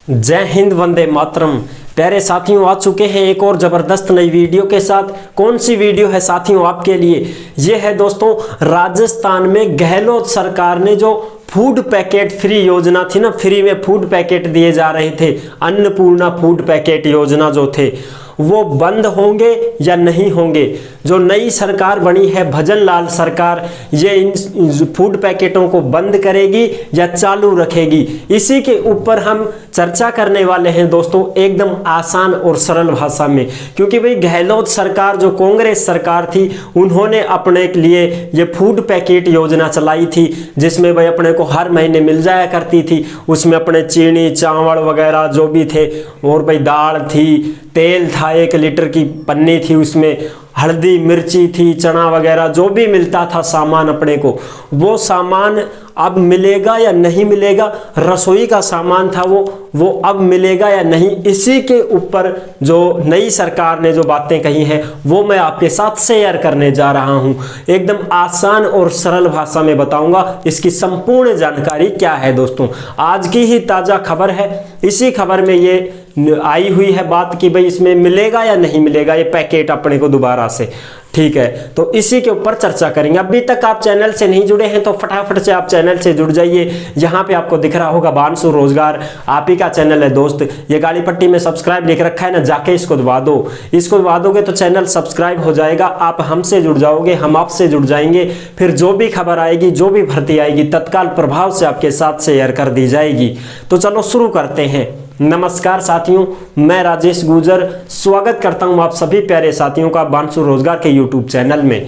जय हिंद, वंदे मातरम। प्यारे साथियों, आ चुके हैं एक और ज़बरदस्त नई वीडियो के साथ। कौन सी वीडियो है साथियों आपके लिए? ये है दोस्तों, राजस्थान में गहलोत सरकार ने जो फूड पैकेट फ्री योजना थी ना, फ्री में फूड पैकेट दिए जा रहे थे, अन्नपूर्णा फूड पैकेट योजना जो थे वो बंद होंगे या नहीं होंगे। जो नई सरकार बनी है भजन लाल सरकार, ये इन फूड पैकेटों को बंद करेगी या चालू रखेगी, इसी के ऊपर हम चर्चा करने वाले हैं दोस्तों, एकदम आसान और सरल भाषा में। क्योंकि भाई गहलोत सरकार जो कांग्रेस सरकार थी, उन्होंने अपने लिए ये फूड पैकेट योजना चलाई थी, जिसमें भाई अपने को हर महीने मिल जाया करती थी। उसमें अपने चीनी चावल वगैरह जो भी थे, और भाई दाल थी, तेल था, 1 लीटर की पन्नी थी, उसमें हल्दी मिर्ची थी, चना वगैरह जो भी मिलता था सामान अपने को, वो सामान अब मिलेगा या नहीं मिलेगा। रसोई का सामान था वो अब मिलेगा या नहीं, इसी के ऊपर जो नई सरकार ने जो बातें कही हैं वो मैं आपके साथ शेयर करने जा रहा हूं। एकदम आसान और सरल भाषा में बताऊंगा इसकी संपूर्ण जानकारी क्या है दोस्तों। आज की ही ताज़ा खबर है, इसी खबर में ये आई हुई है बात कि भाई इसमें मिलेगा या नहीं मिलेगा ये पैकेट अपने को दोबारा से। ठीक है, तो इसी के ऊपर चर्चा करेंगे। अभी तक आप चैनल से नहीं जुड़े हैं तो फटाफट से आप चैनल से जुड़ जाइए। यहाँ पे आपको दिख रहा होगा बानसु रोजगार, आप ही का चैनल है दोस्त। ये गाड़ी पट्टी में सब्सक्राइब लिख रखा है ना, जाके इसको दबा दो। इसको दबा दोगे तो चैनल सब्सक्राइब हो जाएगा, आप हमसे जुड़ जाओगे, हम आपसे जुड़ जाएंगे। फिर जो भी खबर आएगी, जो भी भर्ती आएगी, तत्काल प्रभाव से आपके साथ शेयर कर दी जाएगी। तो चलो शुरू करते हैं। नमस्कार साथियों, मैं राजेश गुजर स्वागत करता हूं आप सभी प्यारे साथियों का बानसु रोजगार के यूट्यूब चैनल में।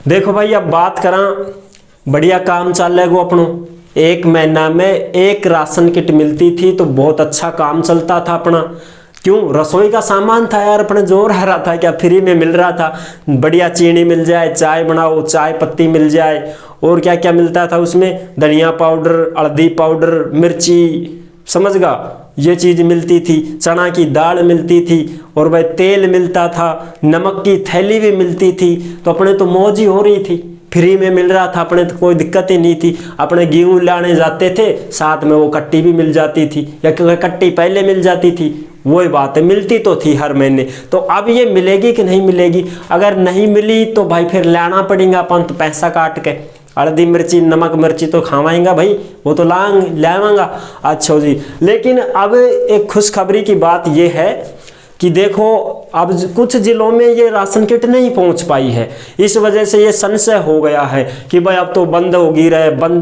देखो भाई, अब बात करा, बढ़िया काम चल रहा है वो अपनों। 1 महीना में 1 राशन किट मिलती थी तो बहुत अच्छा काम चलता था अपना। क्यों? रसोई का सामान था यार, अपने जोर आ रहा था, क्या फ्री में मिल रहा था। बढ़िया चीनी मिल जाए, चाय बनाओ, चाय पत्ती मिल जाए, और क्या क्या मिलता था उसमें, धनिया पाउडर, हल्दी पाउडर, मिर्ची, समझ गा, ये चीज़ मिलती थी। चना की दाल मिलती थी, और भाई तेल मिलता था, नमक की थैली भी मिलती थी। तो अपने तो मौज ही हो रही थी, फ्री में मिल रहा था, अपने तो कोई दिक्कत ही नहीं थी। अपने गेहूँ लाने जाते थे, साथ में वो कट्टी भी मिल जाती थी, या कट्टी पहले मिल जाती थी, वही बात है, मिलती तो थी हर महीने। तो अब ये मिलेगी कि नहीं मिलेगी? अगर नहीं मिली तो भाई फिर लाना पड़ेगा अपन तो पैसा काट के। हल्दी मिर्ची नमक मिर्ची तो खावाएंगा भाई, वो तो लावांगा। अच्छा जी, लेकिन अब एक खुशखबरी की बात ये है कि देखो, अब कुछ जिलों में ये राशन किट नहीं पहुंच पाई है। इस वजह से ये संशय हो गया है कि भाई अब तो बंद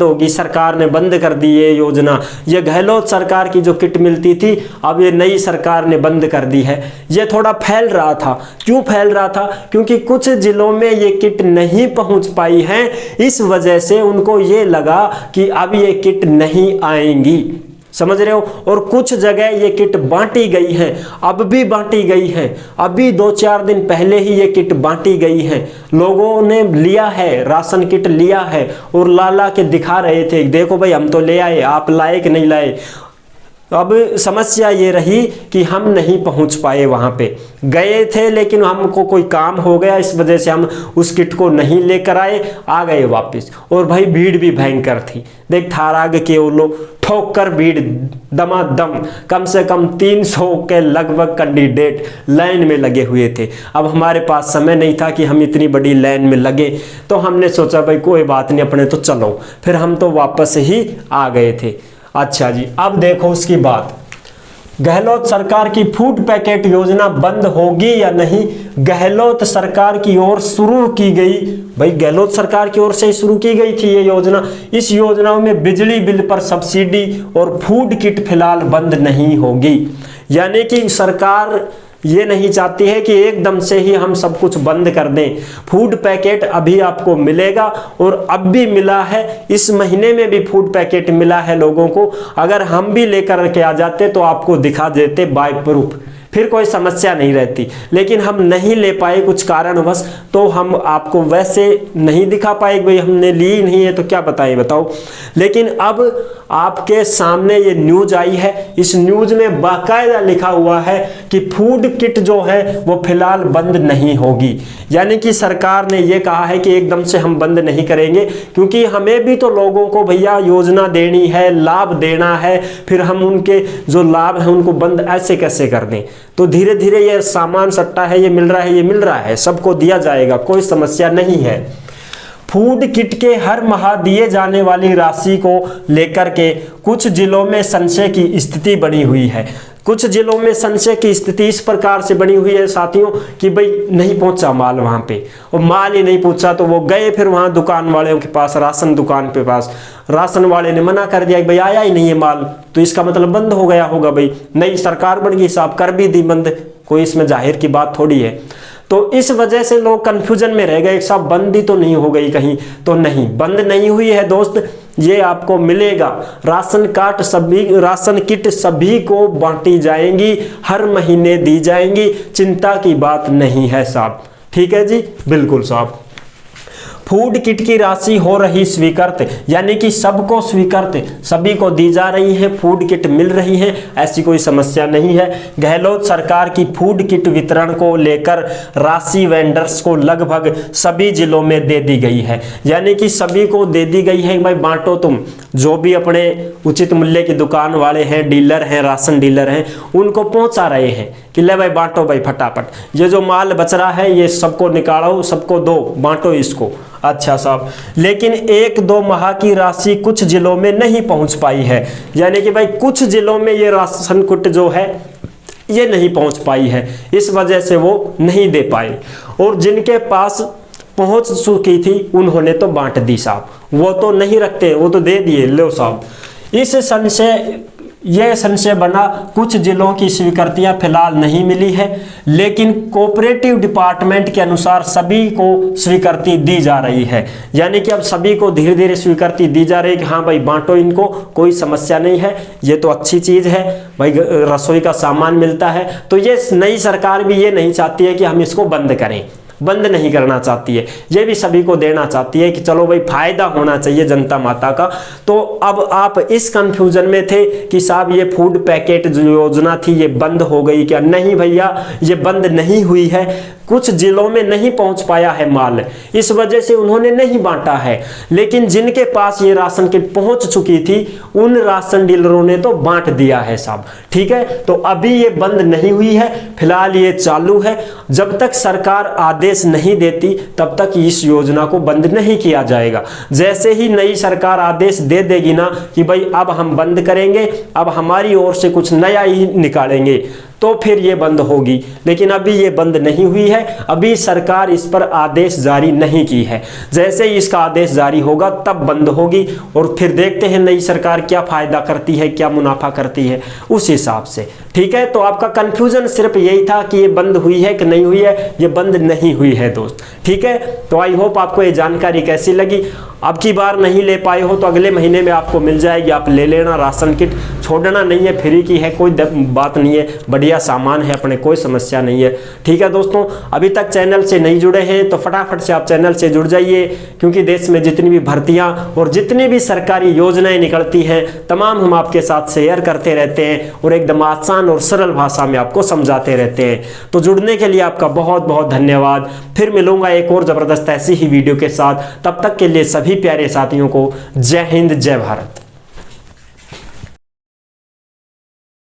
होगी, सरकार ने बंद कर दी ये योजना। ये गहलोत सरकार की जो किट मिलती थी, अब ये नई सरकार ने बंद कर दी है। ये थोड़ा फैल रहा था। क्यों फैल रहा था? क्योंकि कुछ जिलों में ये किट नहीं पहुंच पाई है, इस वजह से उनको ये लगा कि अब ये किट नहीं आएंगी, समझ रहे हो। और कुछ जगह ये किट बांटी गई है, अब भी बांटी गई है। अभी 2-4 दिन पहले ही ये किट बांटी गई है, लोगों ने लिया है, राशन किट लिया है, और ला के दिखा रहे थे, देखो भाई हम तो ले आए, आप लाए कि नहीं लाए। अब समस्या ये रही कि हम नहीं पहुंच पाए, वहां पे गए थे लेकिन हमको कोई काम हो गया, इस वजह से हम उस किट को नहीं लेकर आए, आ गए वापस। और भाई भीड़ भी भयंकर थी, देख थाराग के वो लोग ठोक कर भीड़ दमादम, कम से कम 300 के लगभग कैंडिडेट लाइन में लगे हुए थे। अब हमारे पास समय नहीं था कि हम इतनी बड़ी लाइन में लगे, तो हमने सोचा भाई कोई बात नहीं, अपने तो चलो, फिर हम तो वापस ही आ गए थे। अच्छा जी, अब देखो उसकी बात, गहलोत सरकार की फूड पैकेट योजना बंद होगी या नहीं? गहलोत सरकार की ओर शुरू की गई, भाई गहलोत सरकार की ओर से शुरू की गई थी ये योजना। इस योजना में बिजली बिल पर सब्सिडी और फूड किट फिलहाल बंद नहीं होगी। यानी कि सरकार ये नहीं चाहती है कि एकदम से ही हम सब कुछ बंद कर दें। फूड पैकेट अभी आपको मिलेगा, और अब भी मिला है, इस महीने में भी फूड पैकेट मिला है लोगों को। अगर हम भी लेकर के आ जाते तो आपको दिखा देते बाय प्रूफ फिर कोई समस्या नहीं रहती। लेकिन हम नहीं ले पाए कुछ कारणवश, तो हम आपको वैसे नहीं दिखा पाए, भाई हमने ली नहीं है तो क्या बताएं, बताओ। लेकिन अब आपके सामने ये न्यूज आई है, इस न्यूज में बाकायदा लिखा हुआ है कि फूड किट जो है वो फिलहाल बंद नहीं होगी। यानी कि सरकार ने ये कहा है कि एकदम से हम बंद नहीं करेंगे, क्योंकि हमें भी तो लोगों को भैया योजना देनी है, लाभ देना है, फिर हम उनके जो लाभ है उनको बंद ऐसे कैसे कर दें। तो धीरे धीरे ये सामान सट्टा है, ये मिल रहा है, ये मिल रहा है, सबको दिया जाएगा, कोई समस्या नहीं है। फूड किट के हर माह दिए जाने वाली राशि को लेकर के कुछ जिलों में संशय की स्थिति बनी हुई है। कुछ जिलों में संशय की स्थिति इस प्रकार से बनी हुई है साथियों कि भाई नहीं पहुंचा माल वहां पे, और माल ही नहीं पहुंचा तो वो गए फिर वहां दुकान वालों के पास, राशन दुकान के पास, राशन वाले ने मना कर दिया कि भाई आया ही नहीं है माल, तो इसका मतलब बंद हो गया होगा। भाई नई सरकार बन गई, साहब कर भी दी बंद, कोई इसमें जाहिर की बात थोड़ी है। तो इस वजह से लोग कंफ्यूजन में रह गए, साहब बंद ही तो नहीं हो गई कहीं, तो नहीं, बंद नहीं हुई है दोस्त, ये आपको मिलेगा। राशन कार्ड सभी, राशन किट सभी को बांटी जाएंगी, हर महीने दी जाएंगी, चिंता की बात नहीं है साहब। ठीक है जी, बिल्कुल साहब। फूड किट की राशि हो रही स्वीकृत, यानी कि सबको स्वीकृत, सभी को दी जा रही है, फूड किट मिल रही है, ऐसी कोई समस्या नहीं है। गहलोत सरकार की फूड किट वितरण को लेकर राशि वेंडर्स को लगभग सभी जिलों में दे दी गई है, यानी कि सभी को दे दी गई है। भाई बांटो तुम, जो भी अपने उचित मूल्य की दुकान वाले हैं, डीलर हैं, राशन डीलर हैं, उनको पहुंचा रहे हैं कि ले भाई बांटो भाई फटाफट, ये जो माल बच रहा है ये सबको निकालो, सबको दो, बांटो इसको। अच्छा साहब, लेकिन 1-2 माह की राशि कुछ जिलों में नहीं पहुंच पाई है, यानी कि भाई कुछ जिलों में ये राशन किट जो है ये नहीं पहुंच पाई है, इस वजह से वो नहीं दे पाए। और जिनके पास पहुंच चुकी थी उन्होंने तो बांट दी साहब, वो तो नहीं रखते, वो तो दे दिए, लो साहब। यह संशय बना, कुछ जिलों की स्वीकृतियां फिलहाल नहीं मिली है, लेकिन कोऑपरेटिव डिपार्टमेंट के अनुसार सभी को स्वीकृति दी जा रही है, यानी कि अब सभी को धीरे धीरे स्वीकृति दी जा रही है कि हाँ भाई बांटो इनको, कोई समस्या नहीं है, ये तो अच्छी चीज़ है भाई, रसोई का सामान मिलता है। तो ये नई सरकार भी ये नहीं चाहती है कि हम इसको बंद करें, बंद नहीं करना चाहती है, ये भी सभी को देना चाहती है कि चलो भाई फायदा होना चाहिए जनता माता का। तो अब आप इस कंफ्यूजन में थे कि साहब ये फूड पैकेट जो योजना थी ये बंद हो गई क्या? नहीं भैया, ये बंद नहीं हुई है, कुछ जिलों में नहीं पहुंच पाया है माल, इस वजह से उन्होंने नहीं बांटा है, लेकिन जिनके पास ये राशन किट पहुंच चुकी थी उन राशन डीलरों ने तो बांट दिया है साहब। ठीक है, तो अभी ये बंद नहीं हुई है, फिलहाल ये चालू है। जब तक सरकार आदेश नहीं देती तब तक इस योजना को बंद नहीं किया जाएगा। जैसे ही नई सरकार आदेश दे देगी ना कि भाई अब हम बंद करेंगे, अब हमारी ओर से कुछ नया ही निकालेंगे, तो फिर ये बंद होगी, लेकिन अभी ये बंद नहीं हुई है, अभी सरकार इस पर आदेश जारी नहीं की है। जैसे ही इसका आदेश जारी होगा तब बंद होगी, और फिर देखते हैं नई सरकार क्या फायदा करती है, क्या मुनाफा करती है, उस हिसाब से। ठीक है, तो आपका कंफ्यूजन सिर्फ यही था कि ये बंद हुई है कि नहीं हुई है, ये बंद नहीं हुई है दोस्त। ठीक है, तो आई होप आपको ये जानकारी कैसी लगी। अब की बार नहीं ले पाए हो तो अगले महीने में आपको मिल जाएगी, आप ले लेना राशन किट, छोड़ना नहीं है, फ्री की है, कोई बात नहीं है, बढ़िया सामान है अपने, कोई समस्या नहीं है। ठीक है दोस्तों, अभी तक चैनल से नहीं जुड़े हैं तो फटाफट से आप चैनल से जुड़ जाइए, क्योंकि देश में जितनी भी भर्तियां और जितनी भी सरकारी योजनाएं निकलती हैं तमाम हम आपके साथ शेयर करते रहते हैं और एकदम आसान और सरल भाषा में आपको समझाते रहते हैं। तो जुड़ने के लिए आपका बहुत बहुत धन्यवाद। फिर मिलूंगा एक और जबरदस्त ऐसी ही वीडियो के साथ, तब तक के लिए सभी प्यारे साथियों को जय हिंद, जय भारत।